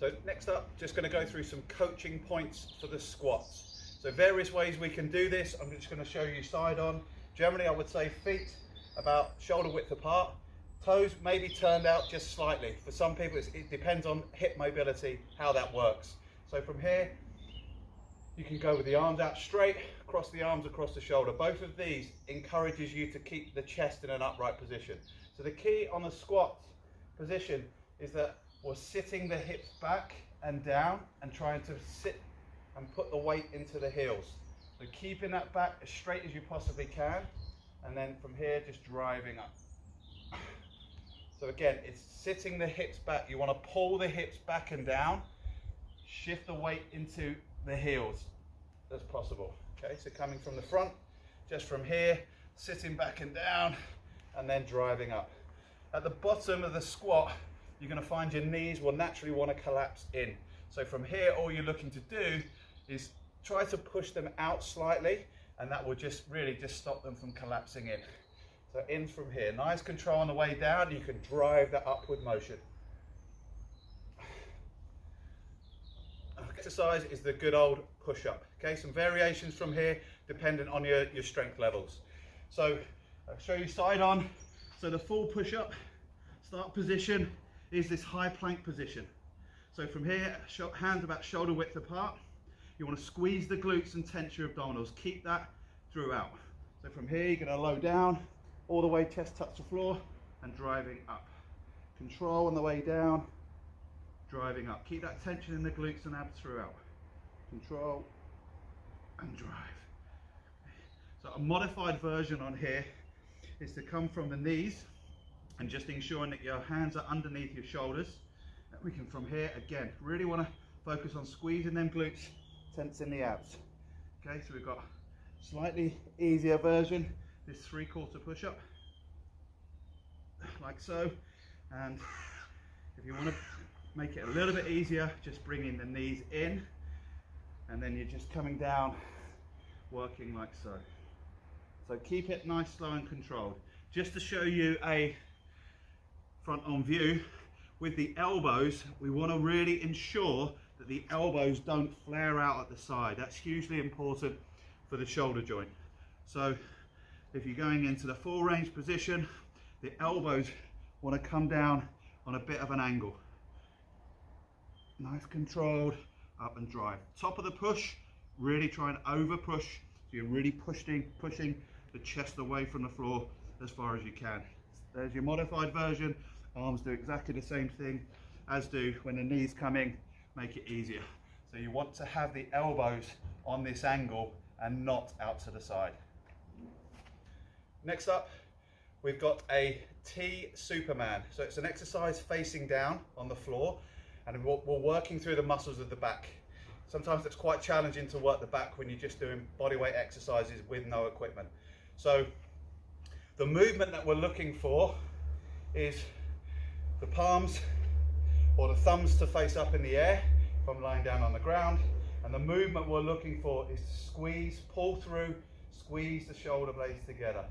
So next up, just going to go through some coaching points for the squats. So various ways we can do this. I'm just going to show you side on. Generally, I would say feet about shoulder width apart. Toes maybe turned out just slightly. For some people, it depends on hip mobility, how that works. So from here, you can go with the arms out straight, across the arms, across the shoulder. Both of these encourages you to keep the chest in an upright position. So the key on the squat position is that we're sitting the hips back and down and trying to sit and put the weight into the heels. So keeping that back as straight as you possibly can, and then from here just driving up. So again, it's sitting the hips back. You want to pull the hips back and down, shift the weight into the heels as possible. Okay, so coming from the front, just from here, sitting back and down, and then driving up. At the bottom of the squat, you're going to find your knees will naturally want to collapse in. So from here, all you're looking to do is try to push them out slightly, and that will just really just stop them from collapsing in. So in from here, nice control on the way down. You can drive that upward motion. Exercise is the good old push-up. Okay, some variations from here dependent on your strength levels. So I'll show you side on. So the full push-up start position is this high plank position. So from here, hands about shoulder width apart. You want to squeeze the glutes and tense your abdominals. Keep that throughout. So from here, you're going to low down, all the way chest touch the floor, and driving up. Control on the way down, driving up. Keep that tension in the glutes and abs throughout. Control and drive. So a modified version on here is to come from the knees and just ensuring that your hands are underneath your shoulders. We can from here again really want to focus on squeezing them glutes, tensing the abs. Okay, so we've got a slightly easier version, this 3/4 push-up, like so. And if you want to make it a little bit easier, just bringing the knees in, and then you're just coming down, working like so. So keep it nice, slow and controlled. Just to show you a front on view, with the elbows, we want to really ensure that the elbows don't flare out at the side. That's hugely important for the shoulder joint. So if you're going into the full range position, the elbows want to come down on a bit of an angle. Nice controlled, up and drive. Top of the push, really try and over push. So you're really pushing the chest away from the floor as far as you can. There's your modified version. Arms do exactly the same thing as do when the knees come in, make it easier. So you want to have the elbows on this angle and not out to the side. Next up, we've got a T Superman. So it's an exercise facing down on the floor, and we're working through the muscles of the back. Sometimes it's quite challenging to work the back when you're just doing bodyweight exercises with no equipment. So the movement that we're looking for is the palms or the thumbs to face up in the air if I'm lying down on the ground, and the movement we're looking for is to squeeze, pull through, squeeze the shoulder blades together.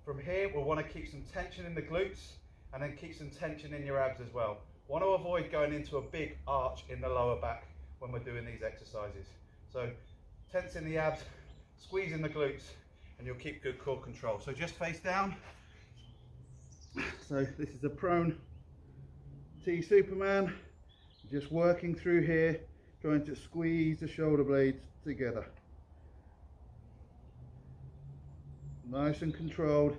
From here, we'll want to keep some tension in the glutes and then keep some tension in your abs as well. Want to avoid going into a big arch in the lower back when we're doing these exercises. So tense in the abs, squeeze in the glutes, and you'll keep good core control. So just face down. So this is a prone T Superman, just working through here, trying to squeeze the shoulder blades together. Nice and controlled,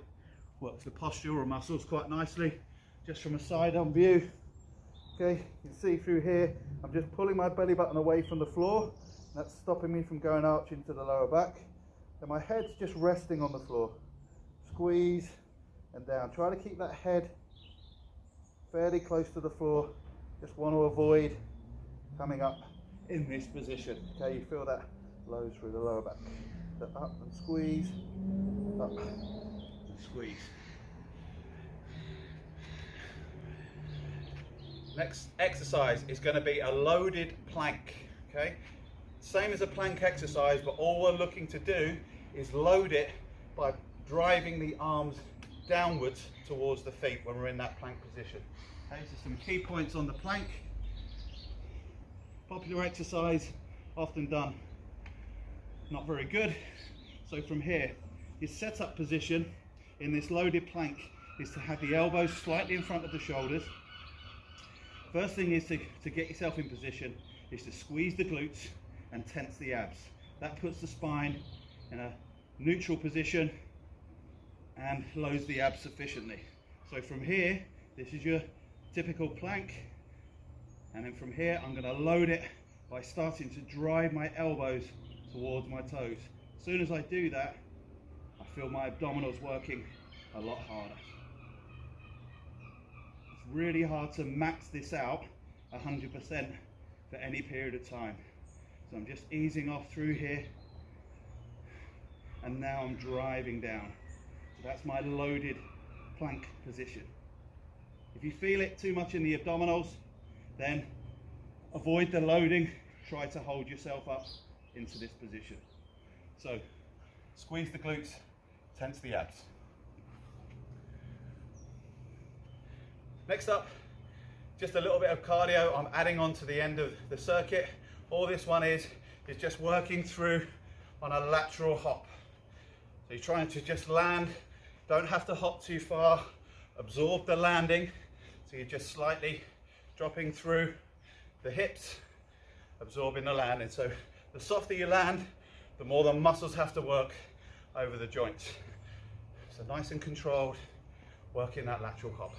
works the postural muscles quite nicely, just from a side on view. Okay, you can see through here, I'm just pulling my belly button away from the floor. That's stopping me from going arch into the lower back. And my head's just resting on the floor. Squeeze and down. Try to keep that head fairly close to the floor. Just want to avoid coming up in this position. Okay, you feel that low through the lower back. So up and squeeze, up and squeeze. Next exercise is going to be a loaded plank. Okay, same as a plank exercise, but all we're looking to do is load it by driving the arms downwards towards the feet when we're in that plank position. Okay, so some key points on the plank. Popular exercise, often done not very good. So from here, your setup position in this loaded plank is to have the elbows slightly in front of the shoulders. First thing is to get yourself in position is to squeeze the glutes and tense the abs. That puts the spine in a neutral position and loads the abs sufficiently. So from here, this is your typical plank, and then from here I'm going to load it by starting to drive my elbows towards my toes. As soon as I do that, I feel my abdominals working a lot harder. It's really hard to max this out 100% for any period of time. So I'm just easing off through here, and now I'm driving down. So that's my loaded plank position. If you feel it too much in the abdominals, then avoid the loading. Try to hold yourself up into this position. So squeeze the glutes, tense the abs. Next up, just a little bit of cardio I'm adding on to the end of the circuit. All this one is just working through on a lateral hop. So you're trying to just land, don't have to hop too far, absorb the landing. So you're just slightly dropping through the hips, absorbing the landing. So the softer you land, the more the muscles have to work over the joints. So nice and controlled, working that lateral hop.